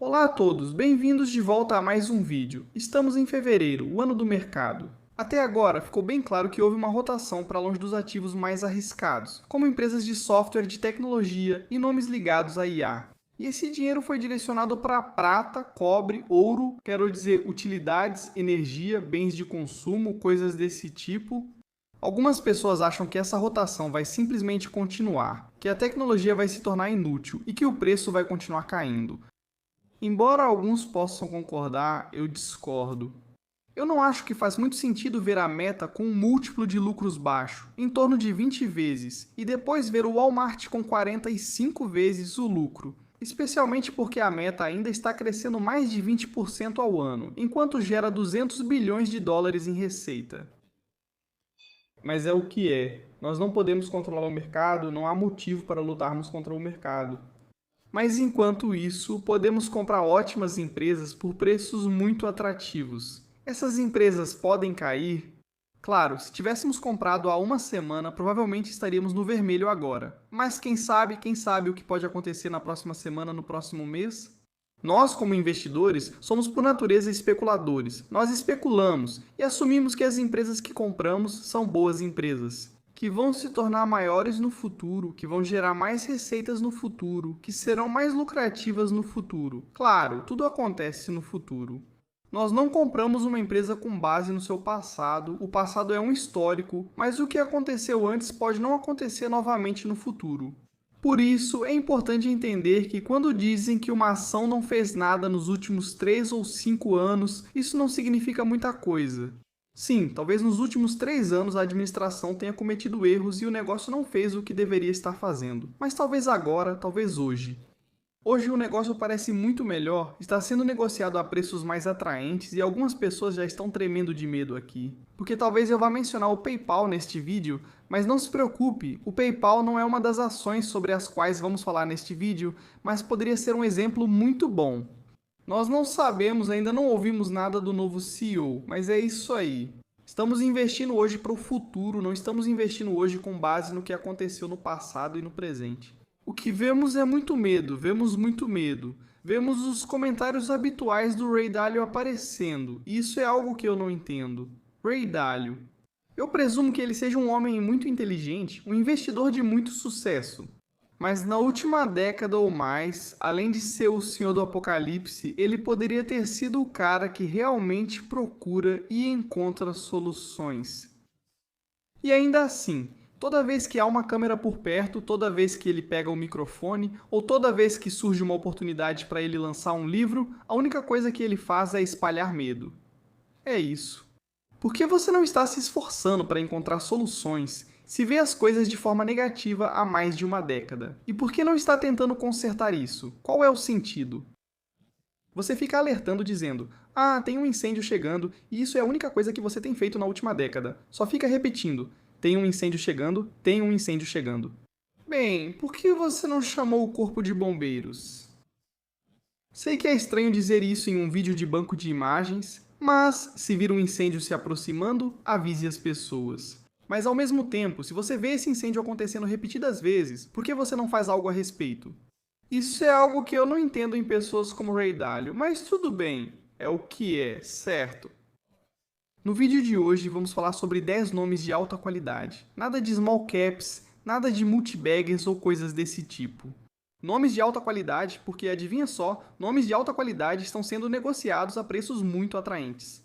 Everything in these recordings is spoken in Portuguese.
Olá a todos, bem-vindos de volta a mais um vídeo. Estamos em fevereiro, o ano do mercado. Até agora, ficou bem claro que houve uma rotação para longe dos ativos mais arriscados, como empresas de software, de tecnologia e nomes ligados à IA. E esse dinheiro foi direcionado para prata, cobre, ouro, quero dizer utilidades, energia, bens de consumo, coisas desse tipo. Algumas pessoas acham que essa rotação vai simplesmente continuar, que a tecnologia vai se tornar inútil e que o preço vai continuar caindo. Embora alguns possam concordar, eu discordo. Eu não acho que faz muito sentido ver a Meta com um múltiplo de lucros baixo, em torno de 20 vezes, e depois ver o Walmart com 45 vezes o lucro, especialmente porque a Meta ainda está crescendo mais de 20% ao ano, enquanto gera 200 bilhões de dólares em receita. Mas é o que é. Nós não podemos controlar o mercado, não há motivo para lutarmos contra o mercado. Mas enquanto isso, podemos comprar ótimas empresas por preços muito atrativos. Essas empresas podem cair? Claro, se tivéssemos comprado há uma semana, provavelmente estaríamos no vermelho agora. Mas quem sabe o que pode acontecer na próxima semana, no próximo mês? Nós, como investidores, somos por natureza especuladores. Nós especulamos e assumimos que as empresas que compramos são boas empresas, que vão se tornar maiores no futuro, que vão gerar mais receitas no futuro, que serão mais lucrativas no futuro. Claro, tudo acontece no futuro. Nós não compramos uma empresa com base no seu passado, o passado é um histórico, mas o que aconteceu antes pode não acontecer novamente no futuro. Por isso, é importante entender que quando dizem que uma ação não fez nada nos últimos 3 ou 5 anos, isso não significa muita coisa. Sim, talvez nos últimos 3 anos a administração tenha cometido erros e o negócio não fez o que deveria estar fazendo. Mas talvez agora, talvez hoje. Hoje o negócio parece muito melhor, está sendo negociado a preços mais atraentes e algumas pessoas já estão tremendo de medo aqui. Porque talvez eu vá mencionar o PayPal neste vídeo, mas não se preocupe, o PayPal não é uma das ações sobre as quais vamos falar neste vídeo, mas poderia ser um exemplo muito bom. Nós não sabemos, ainda não ouvimos nada do novo CEO, mas é isso aí. Estamos investindo hoje para o futuro, não estamos investindo hoje com base no que aconteceu no passado e no presente. O que vemos é muito medo, vemos muito medo. Vemos os comentários habituais do Ray Dalio aparecendo, e isso é algo que eu não entendo. Ray Dalio. Eu presumo que ele seja um homem muito inteligente, um investidor de muito sucesso. Mas na última década ou mais, além de ser o Senhor do Apocalipse, ele poderia ter sido o cara que realmente procura e encontra soluções. E ainda assim, toda vez que há uma câmera por perto, toda vez que ele pega o microfone, ou toda vez que surge uma oportunidade para ele lançar um livro, a única coisa que ele faz é espalhar medo. É isso. Por que você não está se esforçando para encontrar soluções, se vê as coisas de forma negativa há mais de uma década? E por que não está tentando consertar isso? Qual é o sentido? Você fica alertando dizendo, tem um incêndio chegando e isso é a única coisa que você tem feito na última década. Só fica repetindo, tem um incêndio chegando, tem um incêndio chegando. Bem, por que você não chamou o corpo de bombeiros? Sei que é estranho dizer isso em um vídeo de banco de imagens, mas se vir um incêndio se aproximando, avise as pessoas. Mas ao mesmo tempo, se você vê esse incêndio acontecendo repetidas vezes, por que você não faz algo a respeito? Isso é algo que eu não entendo em pessoas como Ray Dalio, mas tudo bem, é o que é, certo? No vídeo de hoje vamos falar sobre 10 nomes de alta qualidade. Nada de small caps, nada de multibaggers ou coisas desse tipo. Nomes de alta qualidade, porque adivinha só, nomes de alta qualidade estão sendo negociados a preços muito atraentes.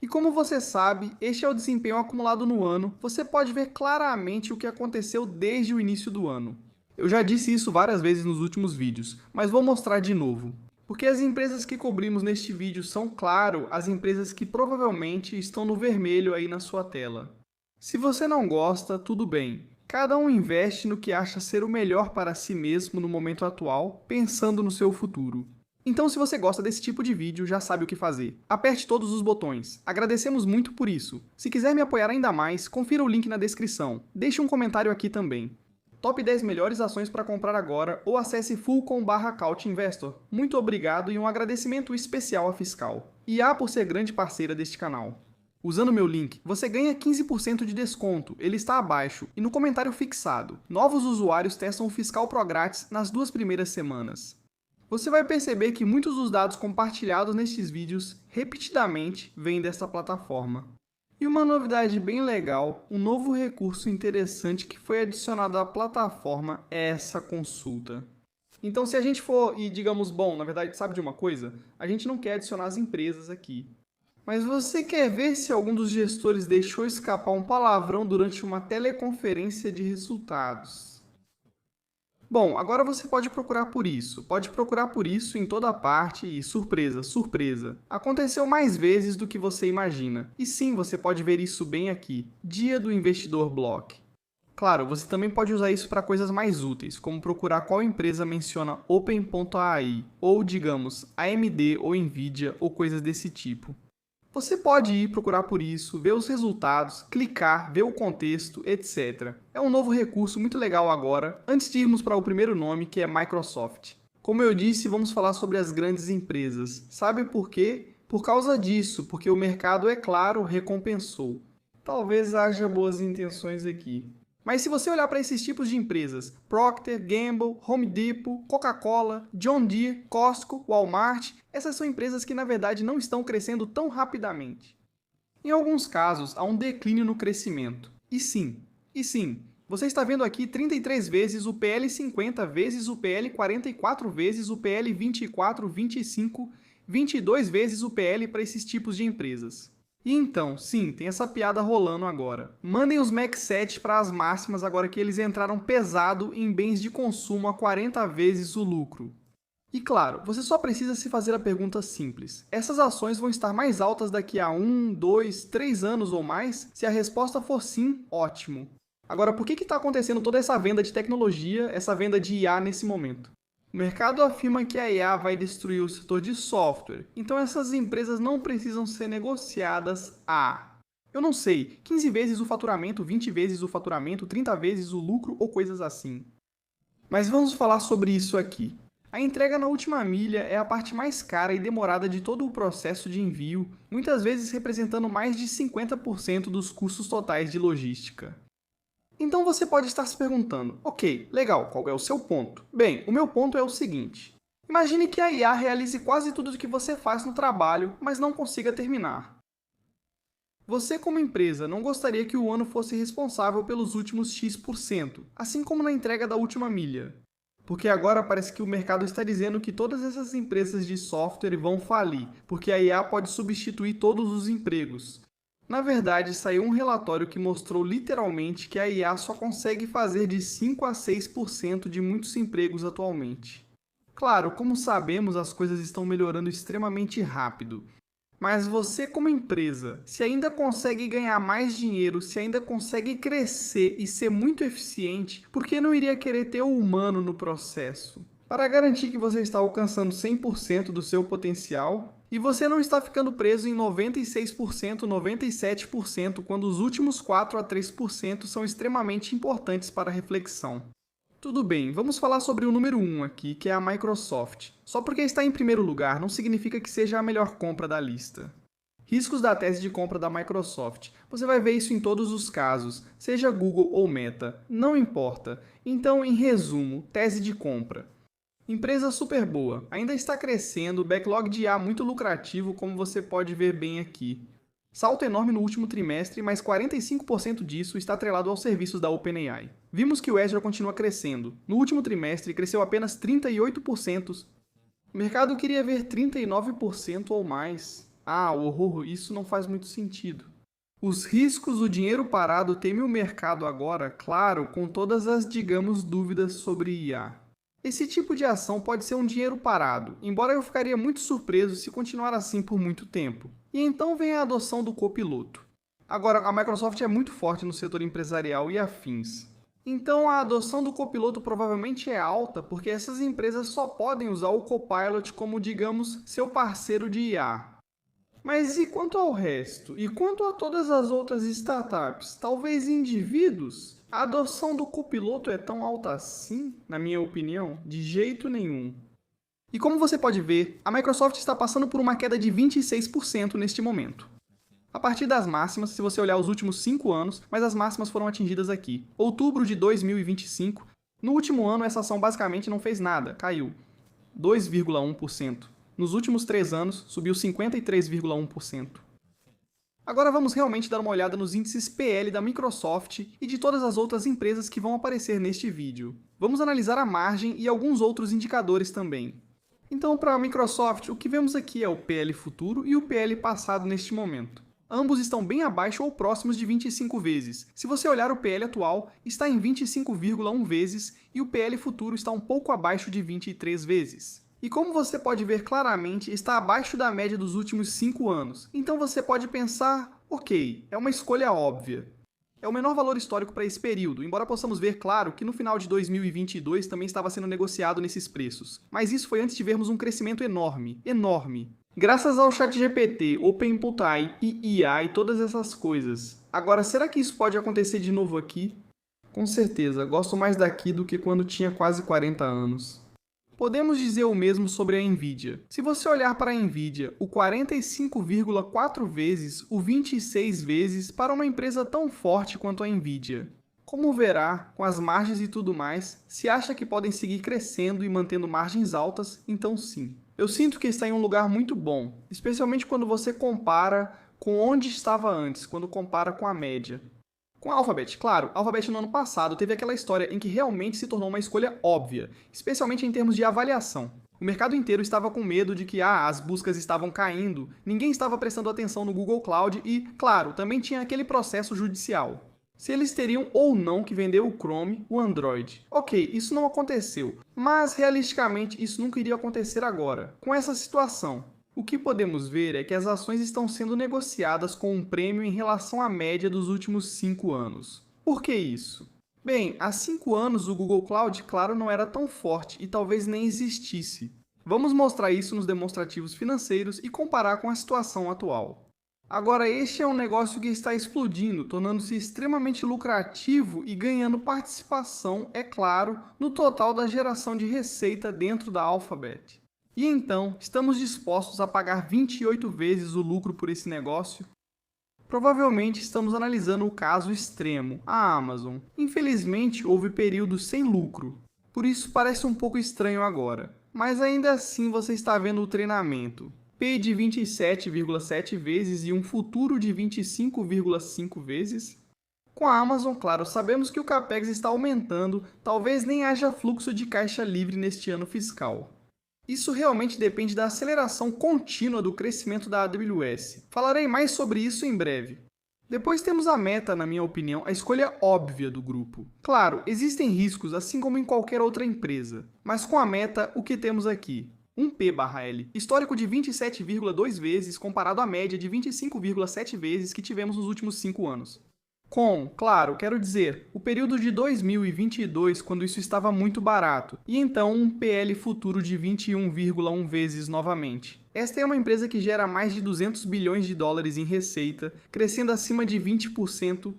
E como você sabe, este é o desempenho acumulado no ano, você pode ver claramente o que aconteceu desde o início do ano. Eu já disse isso várias vezes nos últimos vídeos, mas vou mostrar de novo. Porque as empresas que cobrimos neste vídeo são, claro, as empresas que provavelmente estão no vermelho aí na sua tela. Se você não gosta, tudo bem. Cada um investe no que acha ser o melhor para si mesmo no momento atual, pensando no seu futuro. Então, se você gosta desse tipo de vídeo, já sabe o que fazer. Aperte todos os botões. Agradecemos muito por isso. Se quiser me apoiar ainda mais, confira o link na descrição. Deixe um comentário aqui também. Top 10 melhores ações para comprar agora ou acesse fullcom/couchinvestor. Muito obrigado e um agradecimento especial à Fiscal. E por ser grande parceira deste canal. Usando meu link, você ganha 15% de desconto, ele está abaixo, e no comentário fixado. Novos usuários testam o Fiscal Pro grátis nas 2 primeiras semanas. Você vai perceber que muitos dos dados compartilhados nestes vídeos repetidamente vêm desta plataforma. E uma novidade bem legal, um novo recurso interessante que foi adicionado à plataforma é essa consulta. Então, se a gente for e digamos, bom, na verdade, sabe de uma coisa? A gente não quer adicionar as empresas aqui. Mas você quer ver se algum dos gestores deixou escapar um palavrão durante uma teleconferência de resultados? Bom, agora você pode procurar por isso. Pode procurar por isso em toda parte e surpresa, surpresa. Aconteceu mais vezes do que você imagina. E sim, você pode ver isso bem aqui. Dia do Investidor Block. Claro, você também pode usar isso para coisas mais úteis, como procurar qual empresa menciona Open.ai, ou digamos, AMD ou Nvidia ou coisas desse tipo. Você pode ir procurar por isso, ver os resultados, clicar, ver o contexto, etc. É um novo recurso muito legal agora, antes de irmos para o primeiro nome, que é Microsoft. Como eu disse, vamos falar sobre as grandes empresas. Sabe por quê? Por causa disso, porque o mercado, é claro, recompensou. Talvez haja boas intenções aqui. Mas se você olhar para esses tipos de empresas, Procter, Gamble, Home Depot, Coca-Cola, John Deere, Costco, Walmart, essas são empresas que na verdade não estão crescendo tão rapidamente. Em alguns casos, há um declínio no crescimento. E sim, você está vendo aqui 33 vezes o PL 50 vezes o PL 44 vezes o PL 24, 25, 22 vezes o PL para esses tipos de empresas. E então, sim, tem essa piada rolando agora. Mandem os Mac 7 para as máximas agora que eles entraram pesado em bens de consumo a 40 vezes o lucro. E claro, você só precisa se fazer a pergunta simples. Essas ações vão estar mais altas daqui a 1, 2, 3 anos ou mais? Se a resposta for sim, ótimo. Agora, por que está acontecendo toda essa venda de tecnologia, essa venda de IA nesse momento? O mercado afirma que a IA vai destruir o setor de software, então essas empresas não precisam ser negociadas a, eu não sei, 15 vezes o faturamento, 20 vezes o faturamento, 30 vezes o lucro ou coisas assim. Mas vamos falar sobre isso aqui. A entrega na última milha é a parte mais cara e demorada de todo o processo de envio, muitas vezes representando mais de 50% dos custos totais de logística. Então você pode estar se perguntando, ok, legal, qual é o seu ponto? Bem, o meu ponto é o seguinte. Imagine que a IA realize quase tudo o que você faz no trabalho, mas não consiga terminar. Você, como empresa, não gostaria que o ano fosse responsável pelos últimos X%, assim como na entrega da última milha. Porque agora parece que o mercado está dizendo que todas essas empresas de software vão falir, porque a IA pode substituir todos os empregos. Na verdade, saiu um relatório que mostrou literalmente que a IA só consegue fazer de 5 a 6% de muitos empregos atualmente. Claro, como sabemos, as coisas estão melhorando extremamente rápido. Mas você, como empresa, se ainda consegue ganhar mais dinheiro, se ainda consegue crescer e ser muito eficiente, por que não iria querer ter o humano no processo? Para garantir que você está alcançando 100% do seu potencial, e você não está ficando preso em 96%, 97%, quando os últimos 4 a 3% são extremamente importantes para a reflexão. Tudo bem, vamos falar sobre o número 1 aqui, que é a Microsoft. Só porque está em primeiro lugar não significa que seja a melhor compra da lista. Riscos da tese de compra da Microsoft. Você vai ver isso em todos os casos, seja Google ou Meta, não importa. Então, em resumo, tese de compra. Empresa super boa, ainda está crescendo, backlog de IA muito lucrativo, como você pode ver bem aqui. Salto enorme no último trimestre, mas 45% disso está atrelado aos serviços da OpenAI. Vimos que o Azure continua crescendo. No último trimestre, cresceu apenas 38%. O mercado queria ver 39% ou mais. Ah, horror, isso não faz muito sentido. Os riscos do dinheiro parado temem o mercado agora, claro, com todas as, digamos, dúvidas sobre IA. Esse tipo de ação pode ser um dinheiro parado, embora eu ficaria muito surpreso se continuar assim por muito tempo. E então vem a adoção do copiloto. Agora, a Microsoft é muito forte no setor empresarial e afins. Então a adoção do copiloto provavelmente é alta porque essas empresas só podem usar o Copilot como, digamos, seu parceiro de IA. Mas e quanto ao resto? E quanto a todas as outras startups? Talvez indivíduos? A adoção do copiloto é tão alta assim, na minha opinião? De jeito nenhum. E como você pode ver, a Microsoft está passando por uma queda de 26% neste momento. A partir das máximas, se você olhar os últimos 5 anos, mas as máximas foram atingidas aqui. Outubro de 2025, no último ano essa ação basicamente não fez nada, caiu. 2,1%. Nos últimos 3 anos, subiu 53,1%. Agora vamos realmente dar uma olhada nos índices PL da Microsoft e de todas as outras empresas que vão aparecer neste vídeo. Vamos analisar a margem e alguns outros indicadores também. Então, para a Microsoft, o que vemos aqui é o PL futuro e o PL passado neste momento. Ambos estão bem abaixo ou próximos de 25 vezes. Se você olhar o PL atual, está em 25,1 vezes e o PL futuro está um pouco abaixo de 23 vezes. E como você pode ver claramente, está abaixo da média dos últimos 5 anos. Então você pode pensar, ok, é uma escolha óbvia. É o menor valor histórico para esse período, embora possamos ver, claro, que no final de 2022 também estava sendo negociado nesses preços. Mas isso foi antes de vermos um crescimento enorme, enorme. Graças ao ChatGPT, OpenAI e IA e todas essas coisas. Agora, será que isso pode acontecer de novo aqui? Com certeza, gosto mais daqui do que quando tinha quase 40 anos. Podemos dizer o mesmo sobre a Nvidia. Se você olhar para a Nvidia, o 45,4 vezes, o 26 vezes para uma empresa tão forte quanto a Nvidia. Como verá, com as margens e tudo mais, se acha que podem seguir crescendo e mantendo margens altas, então sim. Eu sinto que está em um lugar muito bom, especialmente quando você compara com onde estava antes, quando compara com a média. Com a Alphabet, claro, a Alphabet no ano passado teve aquela história em que realmente se tornou uma escolha óbvia, especialmente em termos de avaliação. O mercado inteiro estava com medo de que as buscas estavam caindo, ninguém estava prestando atenção no Google Cloud e, claro, também tinha aquele processo judicial. Se eles teriam ou não que vender o Chrome, o Android. Ok, isso não aconteceu, mas realisticamente isso nunca iria acontecer agora, com essa situação. O que podemos ver é que as ações estão sendo negociadas com um prêmio em relação à média dos últimos 5 anos. Por que isso? Bem, há 5 anos o Google Cloud, claro, não era tão forte e talvez nem existisse. Vamos mostrar isso nos demonstrativos financeiros e comparar com a situação atual. Agora, este é um negócio que está explodindo, tornando-se extremamente lucrativo e ganhando participação, é claro, no total da geração de receita dentro da Alphabet. E então, estamos dispostos a pagar 28 vezes o lucro por esse negócio? Provavelmente estamos analisando o caso extremo, a Amazon. Infelizmente, houve períodos sem lucro, por isso parece um pouco estranho agora. Mas ainda assim você está vendo o treinamento. P de 27,7 vezes e um futuro de 25,5 vezes. Com a Amazon, claro, sabemos que o Capex está aumentando, talvez nem haja fluxo de caixa livre neste ano fiscal. Isso realmente depende da aceleração contínua do crescimento da AWS. Falarei mais sobre isso em breve. Depois temos a Meta, na minha opinião, a escolha óbvia do grupo. Claro, existem riscos, assim como em qualquer outra empresa. Mas com a Meta, o que temos aqui? Um P/L, histórico de 27,2 vezes comparado à média de 25,7 vezes que tivemos nos últimos 5 anos. Claro, quero dizer, o período de 2022, quando isso estava muito barato, e então um PL futuro de 21,1 vezes novamente. Esta é uma empresa que gera mais de 200 bilhões de dólares em receita, crescendo acima de 20%.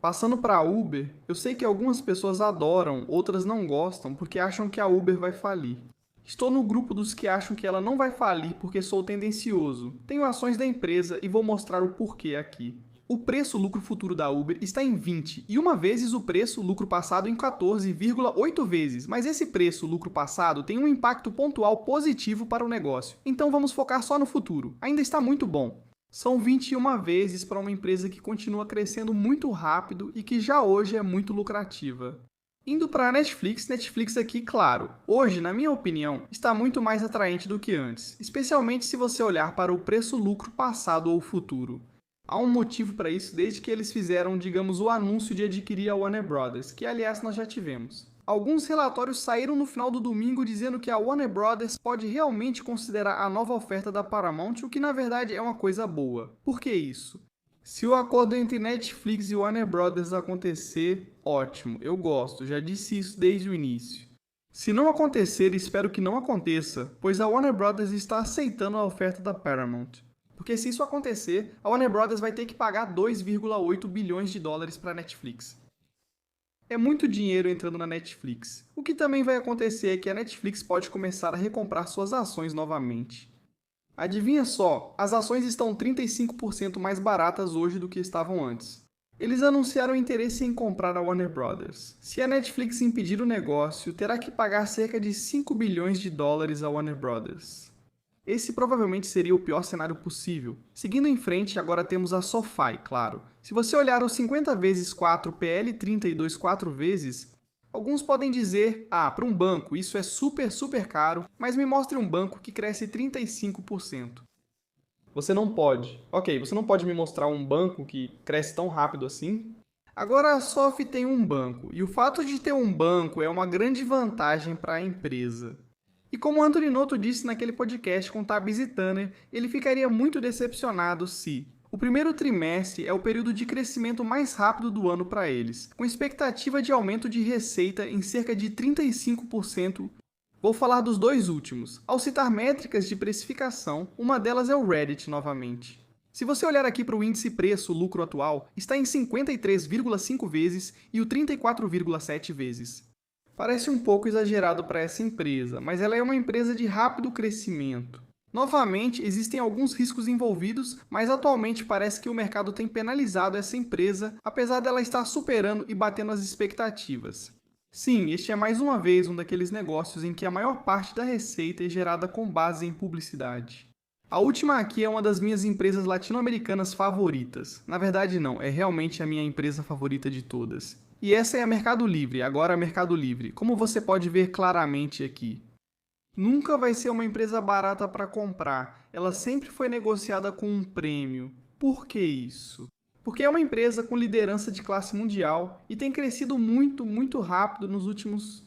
Passando para a Uber, eu sei que algumas pessoas adoram, outras não gostam porque acham que a Uber vai falir. Estou no grupo dos que acham que ela não vai falir porque sou tendencioso. Tenho ações da empresa e vou mostrar o porquê aqui. O preço-lucro futuro da Uber está em 20, e uma vezes o preço-lucro passado em 14,8 vezes, mas esse preço-lucro passado tem um impacto pontual positivo para o negócio. Então vamos focar só no futuro. Ainda está muito bom. São 21 vezes para uma empresa que continua crescendo muito rápido e que já hoje é muito lucrativa. Indo para a Netflix aqui, claro, hoje, na minha opinião, está muito mais atraente do que antes, especialmente se você olhar para o preço-lucro passado ou futuro. Há um motivo para isso desde que eles fizeram, digamos, o anúncio de adquirir a Warner Bros., que aliás nós já tivemos. Alguns relatórios saíram no final do domingo dizendo que a Warner Bros. Pode realmente considerar a nova oferta da Paramount, o que na verdade é uma coisa boa. Por que isso? Se o acordo entre Netflix e Warner Bros. Acontecer, ótimo, eu gosto, já disse isso desde o início. Se não acontecer, espero que não aconteça, pois a Warner Bros. Está aceitando a oferta da Paramount. Porque se isso acontecer, a Warner Bros. Vai ter que pagar 2,8 bilhões de dólares para a Netflix. É muito dinheiro entrando na Netflix. O que também vai acontecer é que a Netflix pode começar a recomprar suas ações novamente. Adivinha só, as ações estão 35% mais baratas hoje do que estavam antes. Eles anunciaram interesse em comprar a Warner Brothers. Se a Netflix impedir o negócio, terá que pagar cerca de 5 bilhões de dólares à Warner Brothers. Esse provavelmente seria o pior cenário possível. Seguindo em frente, agora temos a SoFi, claro. Se você olhar os 50 vezes 4 PL32 4 vezes, alguns podem dizer, para um banco isso é super caro, mas me mostre um banco que cresce 35%. Você não pode. Ok, você não pode me mostrar um banco que cresce tão rápido assim? Agora a SoFi tem um banco, e o fato de ter um banco é uma grande vantagem para a empresa. E como Anthony Noto disse naquele podcast com Tabitha Turner, ele ficaria muito decepcionado se o primeiro trimestre é o período de crescimento mais rápido do ano para eles, com expectativa de aumento de receita em cerca de 35%. Vou falar dos dois últimos. Ao citar métricas de precificação, uma delas é o Reddit novamente. Se você olhar aqui para o índice preço-lucro atual, está em 53,5 vezes e o 34,7 vezes. Parece um pouco exagerado para essa empresa, mas ela é uma empresa de rápido crescimento. Novamente, existem alguns riscos envolvidos, mas atualmente parece que o mercado tem penalizado essa empresa, apesar dela estar superando e batendo as expectativas. Sim, este é mais uma vez um daqueles negócios em que a maior parte da receita é gerada com base em publicidade. A última aqui é uma das minhas empresas latino-americanas favoritas. Na verdade não, é realmente a minha empresa favorita de todas. E essa é a Mercado Livre, agora a Mercado Livre, como você pode ver claramente aqui. Nunca vai ser uma empresa barata para comprar, ela sempre foi negociada com um prêmio. Por que isso? Porque é uma empresa com liderança de classe mundial e tem crescido muito rápido nos últimos,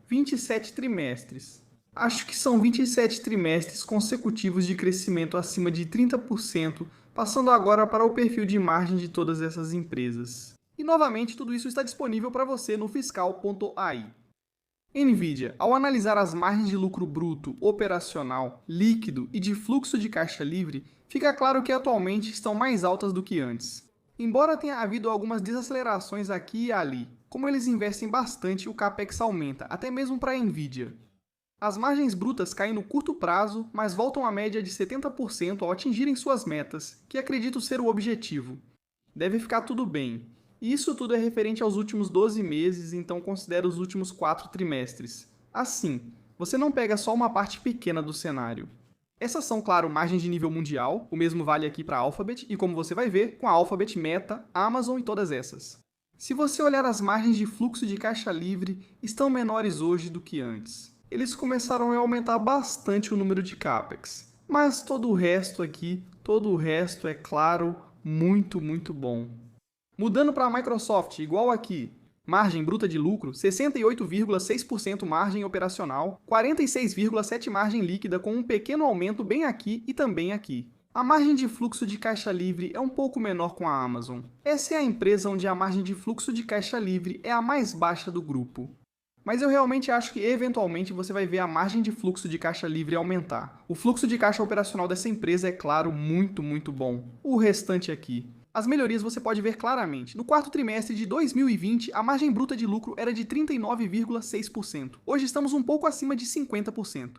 27 trimestres. Acho que são 27 trimestres consecutivos de crescimento acima de 30%, passando agora para o perfil de margem de todas essas empresas. E novamente, tudo isso está disponível para você no fiscal.ai. Nvidia, ao analisar as margens de lucro bruto, operacional, líquido e de fluxo de caixa livre, fica claro que atualmente estão mais altas do que antes. Embora tenha havido algumas desacelerações aqui e ali, como eles investem bastante, o capex aumenta, até mesmo para a Nvidia. As margens brutas caem no curto prazo, mas voltam à média de 70% ao atingirem suas metas, que acredito ser o objetivo. Deve ficar tudo bem. E isso tudo é referente aos últimos 12 meses, então considero os últimos 4 trimestres. Assim, você não pega só uma parte pequena do cenário. Essas são, claro, margens de nível mundial, o mesmo vale aqui para a Alphabet, e como você vai ver, com a Alphabet, Meta, Amazon e todas essas. Se você olhar as margens de fluxo de caixa livre, estão menores hoje do que antes. Eles começaram a aumentar bastante o número de capex. Mas todo o resto é, claro, muito bom. Mudando para a Microsoft, igual aqui. Margem bruta de lucro, 68,6% margem operacional, 46,7% margem líquida com um pequeno aumento bem aqui e também aqui. A margem de fluxo de caixa livre é um pouco menor com a Amazon. Essa é a empresa onde a margem de fluxo de caixa livre é a mais baixa do grupo. Mas eu realmente acho que eventualmente você vai ver a margem de fluxo de caixa livre aumentar. O fluxo de caixa operacional dessa empresa é, claro, muito bom. O restante aqui. As melhorias você pode ver claramente. No quarto trimestre de 2020, a margem bruta de lucro era de 39,6%. Hoje estamos um pouco acima de 50%.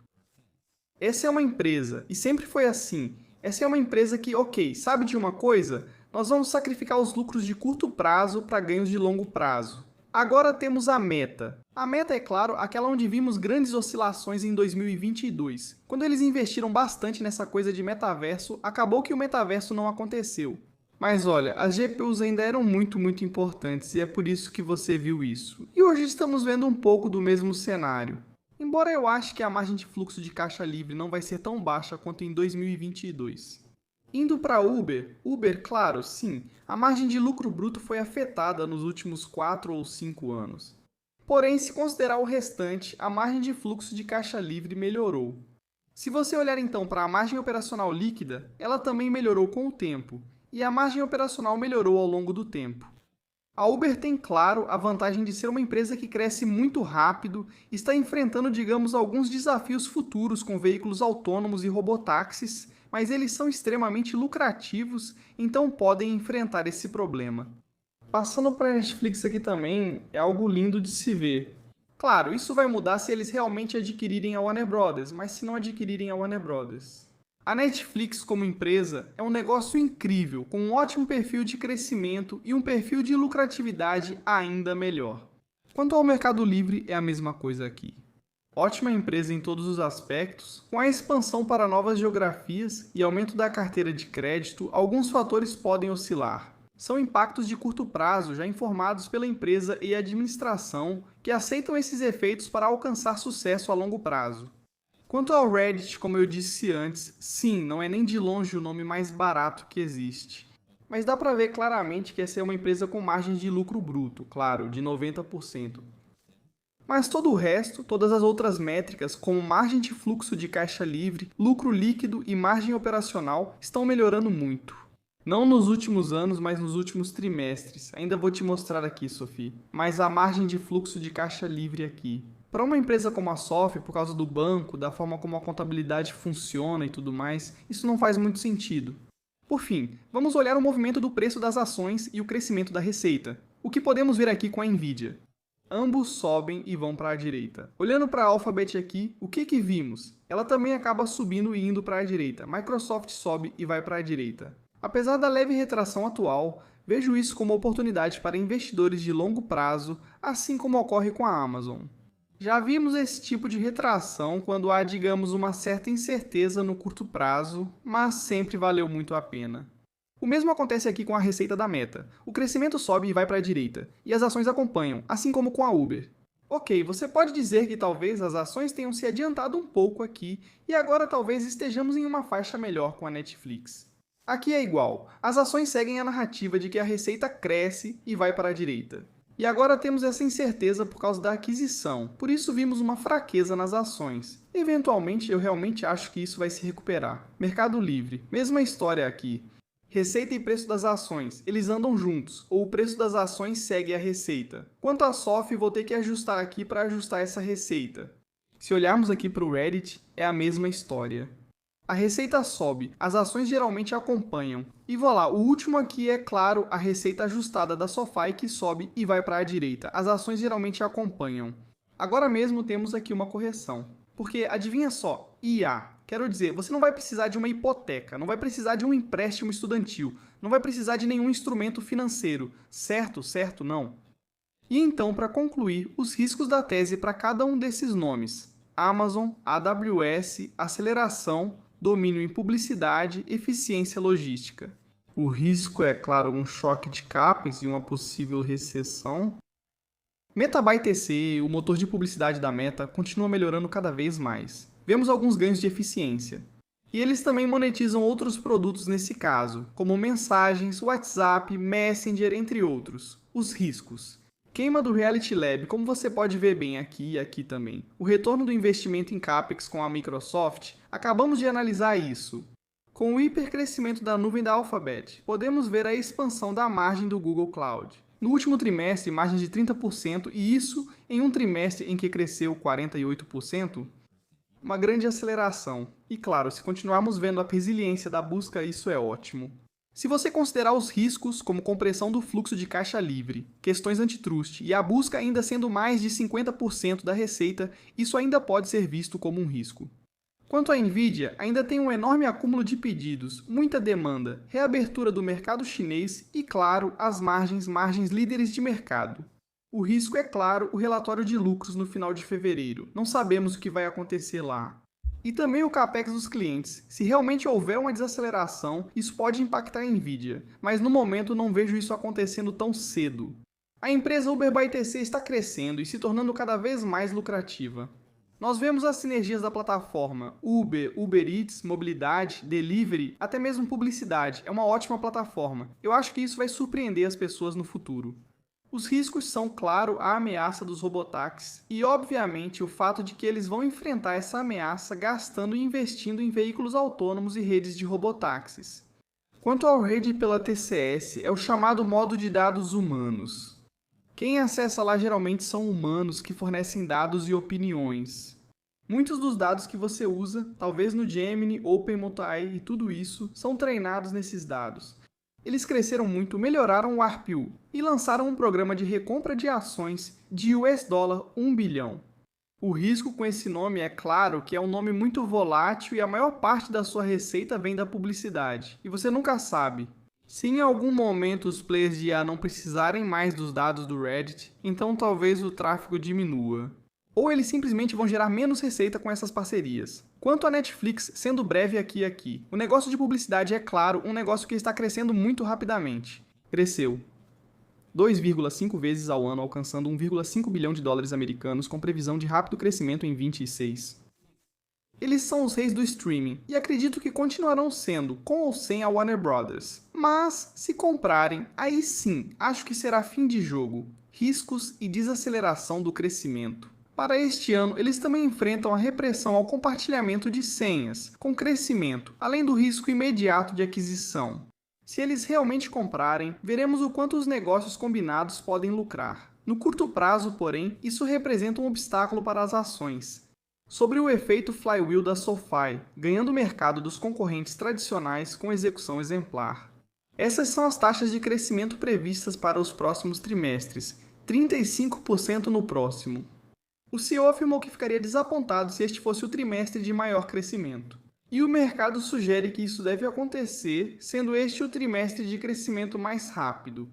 Essa é uma empresa, e sempre foi assim, essa é uma empresa que, sabe de uma coisa? Nós vamos sacrificar os lucros de curto prazo para ganhos de longo prazo. Agora temos a Meta. A Meta é, claro, aquela onde vimos grandes oscilações em 2022. Quando eles investiram bastante nessa coisa de metaverso, acabou que o metaverso não aconteceu. Mas olha, as GPUs ainda eram muito importantes e é por isso que você viu isso. E hoje estamos vendo um pouco do mesmo cenário. Embora eu ache que a margem de fluxo de caixa livre não vai ser tão baixa quanto em 2022. Indo para Uber, claro, sim, a margem de lucro bruto foi afetada nos últimos 4 ou 5 anos. Porém, se considerar o restante, a margem de fluxo de caixa livre melhorou. Se você olhar então para a margem operacional líquida, ela também melhorou com o tempo, e a margem operacional melhorou ao longo do tempo. A Uber tem, claro, a vantagem de ser uma empresa que cresce muito rápido e está enfrentando, digamos, alguns desafios futuros com veículos autônomos e robotáxis, mas eles são extremamente lucrativos, então podem enfrentar esse problema. Passando para a Netflix aqui também, é algo lindo de se ver. Claro, isso vai mudar se eles realmente adquirirem a Warner Brothers, mas se não adquirirem a Warner Brothers. A Netflix como empresa é um negócio incrível, com um ótimo perfil de crescimento e um perfil de lucratividade ainda melhor. Quanto ao Mercado Livre, é a mesma coisa aqui. Ótima empresa em todos os aspectos, com a expansão para novas geografias e aumento da carteira de crédito, alguns fatores podem oscilar. São impactos de curto prazo já informados pela empresa e administração que aceitam esses efeitos para alcançar sucesso a longo prazo. Quanto ao Reddit, como eu disse antes, sim, não é nem de longe o nome mais barato que existe. Mas dá para ver claramente que essa é uma empresa com margem de lucro bruto, claro, de 90%. Mas todo o resto, todas as outras métricas, como margem de fluxo de caixa livre, lucro líquido e margem operacional, estão melhorando muito. Não nos últimos anos, mas nos últimos trimestres. Ainda vou te mostrar aqui, Sophie. Mas a margem de fluxo de caixa livre aqui. Para uma empresa como a Software, por causa do banco, da forma como a contabilidade funciona e tudo mais, isso não faz muito sentido. Por fim, vamos olhar o movimento do preço das ações e o crescimento da receita. O que podemos ver aqui com a Nvidia? Ambos sobem e vão para a direita. Olhando para a Alphabet aqui, o que vimos? Ela também acaba subindo e indo para a direita. Microsoft sobe e vai para a direita. Apesar da leve retração atual, vejo isso como oportunidade para investidores de longo prazo, assim como ocorre com a Amazon. Já vimos esse tipo de retração quando há, digamos, uma certa incerteza no curto prazo, mas sempre valeu muito a pena. O mesmo acontece aqui com a receita da Meta. O crescimento sobe e vai para a direita, e as ações acompanham, assim como com a Uber. Ok, você pode dizer que talvez as ações tenham se adiantado um pouco aqui, e agora talvez estejamos em uma faixa melhor com a Netflix. Aqui é igual, as ações seguem a narrativa de que a receita cresce e vai para a direita. E agora temos essa incerteza por causa da aquisição, por isso vimos uma fraqueza nas ações. Eventualmente, eu realmente acho que isso vai se recuperar. Mercado Livre, mesma história aqui. Receita e preço das ações, eles andam juntos, ou o preço das ações segue a receita. Quanto a SOF, vou ter que ajustar aqui para ajustar essa receita. Se olharmos aqui para o Reddit, é a mesma história. A receita sobe, as ações geralmente acompanham. E voilà, o último aqui é, claro, a receita ajustada da SoFi que sobe e vai para a direita. As ações geralmente acompanham. Agora mesmo temos aqui uma correção. Porque, adivinha só, IA. Quero dizer, você não vai precisar de uma hipoteca, não vai precisar de um empréstimo estudantil, não vai precisar de nenhum instrumento financeiro. Certo, certo, não. E então, para concluir, os riscos da tese para cada um desses nomes. Amazon, AWS, aceleração, domínio em publicidade, eficiência logística. O risco é, claro, um choque de capas e uma possível recessão. MetaByTC, o motor de publicidade da Meta, continua melhorando cada vez mais. Vemos alguns ganhos de eficiência. E eles também monetizam outros produtos nesse caso, como mensagens, WhatsApp, Messenger, entre outros. Os riscos. Queima do Reality Lab, como você pode ver bem aqui e aqui também. O retorno do investimento em CAPEX com a Microsoft, acabamos de analisar isso. Com o hipercrescimento da nuvem da Alphabet, podemos ver a expansão da margem do Google Cloud. No último trimestre, margem de 30%, e isso em um trimestre em que cresceu 48%. Uma grande aceleração. E claro, se continuarmos vendo a resiliência da busca, isso é ótimo. Se você considerar os riscos, como compressão do fluxo de caixa livre, questões antitrust e a busca ainda sendo mais de 50% da receita, isso ainda pode ser visto como um risco. Quanto à Nvidia, ainda tem um enorme acúmulo de pedidos, muita demanda, reabertura do mercado chinês e, claro, as margens líderes de mercado. O risco é, claro, o relatório de lucros no final de fevereiro. Não sabemos o que vai acontecer lá. E também o CAPEX dos clientes. Se realmente houver uma desaceleração, isso pode impactar a Nvidia, mas no momento não vejo isso acontecendo tão cedo. A empresa Uber ByTC está crescendo e se tornando cada vez mais lucrativa. Nós vemos as sinergias da plataforma Uber, Uber Eats, mobilidade, delivery, até mesmo publicidade. É uma ótima plataforma. Eu acho que isso vai surpreender as pessoas no futuro. Os riscos são, claro, a ameaça dos robotáxis e, obviamente, o fato de que eles vão enfrentar essa ameaça gastando e investindo em veículos autônomos e redes de robotáxis. Quanto ao rede pela TCS, é o chamado modo de dados humanos. Quem acessa lá geralmente são humanos que fornecem dados e opiniões. Muitos dos dados que você usa, talvez no Gemini, OpenMotai e tudo isso, são treinados nesses dados. Eles cresceram muito, melhoraram o ARPU e lançaram um programa de recompra de ações de $1 bilhão. O risco com esse nome é claro que é um nome muito volátil e a maior parte da sua receita vem da publicidade, e você nunca sabe. Se em algum momento os players de IA não precisarem mais dos dados do Reddit, então talvez o tráfego diminua. Ou eles simplesmente vão gerar menos receita com essas parcerias. Quanto à Netflix, sendo breve aqui, o negócio de publicidade é, claro, um negócio que está crescendo muito rapidamente. Cresceu 2,5 vezes ao ano, alcançando 1,5 bilhão de dólares americanos, com previsão de rápido crescimento em 26. Eles são os reis do streaming, e acredito que continuarão sendo, com ou sem a Warner Bros. Mas, se comprarem, aí sim, acho que será fim de jogo, riscos e desaceleração do crescimento. Para este ano, eles também enfrentam a repressão ao compartilhamento de senhas, com crescimento, além do risco imediato de aquisição. Se eles realmente comprarem, veremos o quanto os negócios combinados podem lucrar. No curto prazo, porém, isso representa um obstáculo para as ações. Sobre o efeito flywheel da SoFi, ganhando o mercado dos concorrentes tradicionais com execução exemplar. Essas são as taxas de crescimento previstas para os próximos trimestres, 35% no próximo. O CEO afirmou que ficaria desapontado se este fosse o trimestre de maior crescimento. E o mercado sugere que isso deve acontecer, sendo este o trimestre de crescimento mais rápido.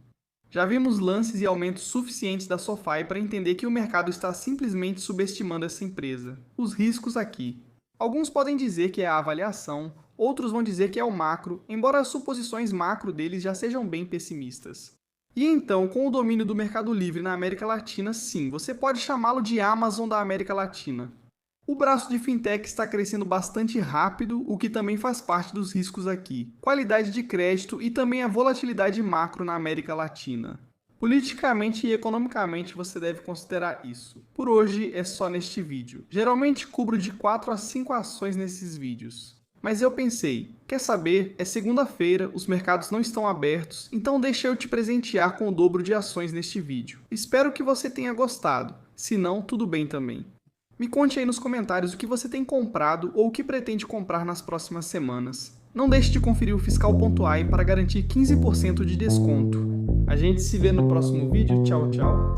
Já vimos lances e aumentos suficientes da SoFi para entender que o mercado está simplesmente subestimando essa empresa. Os riscos aqui. Alguns podem dizer que é a avaliação, outros vão dizer que é o macro, embora as suposições macro deles já sejam bem pessimistas. E então, com o domínio do Mercado Livre na América Latina, sim, você pode chamá-lo de Amazon da América Latina. O braço de fintech está crescendo bastante rápido, o que também faz parte dos riscos aqui. Qualidade de crédito e também a volatilidade macro na América Latina. Politicamente e economicamente você deve considerar isso. Por hoje é só neste vídeo. Geralmente cubro de 4 a 5 ações nesses vídeos. Mas eu pensei, quer saber? É segunda-feira, os mercados não estão abertos, então deixa eu te presentear com o dobro de ações neste vídeo. Espero que você tenha gostado, se não, tudo bem também. Me conte aí nos comentários o que você tem comprado ou o que pretende comprar nas próximas semanas. Não deixe de conferir o Fiscal.ai para garantir 15% de desconto. A gente se vê no próximo vídeo. Tchau, tchau.